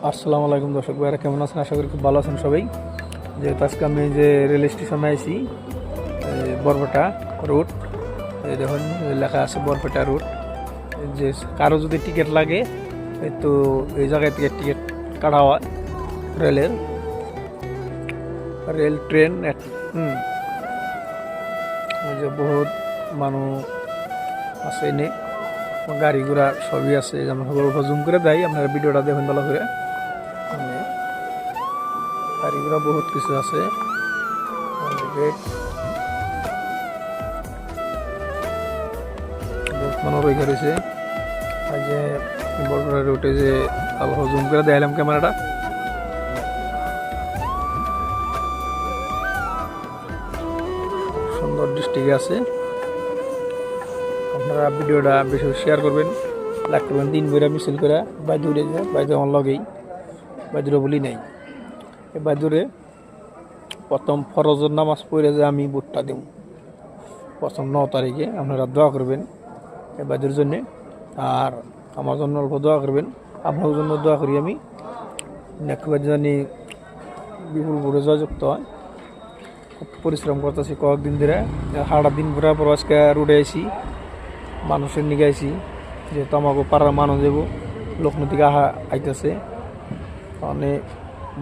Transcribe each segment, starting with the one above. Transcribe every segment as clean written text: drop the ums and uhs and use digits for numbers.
আসসালামু আলাইকুম দর্শক ভাইরা, কেমন আছেন? আশা করি খুব ভালো আছেন সবাই। যেহেতু আজকে আমি যে রেল স্টেশনে আইছি, বরপেটা রুট, এই দেখুন লেখা আছে বরপেটা রুট। যে কারো যদি টিকিট লাগে তো এই জায়গায় থেকে টিকিট কাটা হয় রেলের, রেল ট্রেন। ওই যে বহুত মানুষ আছে এনে, গাড়ি ঘোড়া সবই আছে। যেমন জুম করে দেয়, আপনারা ভিডিওটা দেখুন ভালো করে। গাড়ি ঘোড়া বহুত কিছু আছে। বহুত মানুষ রয়ে গেছে। আর যে বড় রুটে যে আলো জুম করে দেখালাম ক্যামেরাটা, সুন্দর ডিস্ট্রিক্টে আছে। আপনারা ভিডিওটা বেশি শেয়ার করবেন, লাইক করবেন। দিন বেড়া মিছিল করে বাইদুরে যায়, বাইদুর আমার লগেই, বাইদুরে বলি নাই। এই বাইদুরে প্রথম ফরজের নামাজ পড়ে যে আমি ভোটটা দেব প্রথম 9 তারিখে। আপনারা দোয়া করবেন এই বাইদুর জন্যে, আর আমার জন্য অল্প দোয়া করবেন। আপনার জন্য দোয়া করি আমি, নেকবাদ জানি বিপুল ভোটে জয়যুক্ত হয়। খুব পরিশ্রম করতেছি কয়েকদিন ধরে, সারা দিন ঘোরার পর আজকে রোডে আইসি, মানুষের নিয়ে আইসি। যেহেতু আমাকে পাড়ার মানুষ যাবো, লক্ষ্ণৌ থেকে আইতেছে, মানে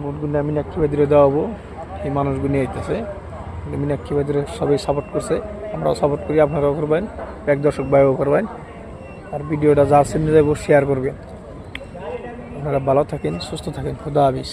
ভোটগুলো মীনাক্ষী বাদিরে দেওয়া হবো। এই মানুষগুলি আইতেছে, মীনাক্ষী বাদিরে সবাই সাপোর্ট করছে, আমরাও সাপোর্ট করি। আপনারাও করবেন, এক দর্শক ভাইও করবেন। আর ভিডিওটা যা সামনে যাবো শেয়ার করবেন। আপনারা ভালো থাকেন, সুস্থ থাকেন। খুদা হাফেজ।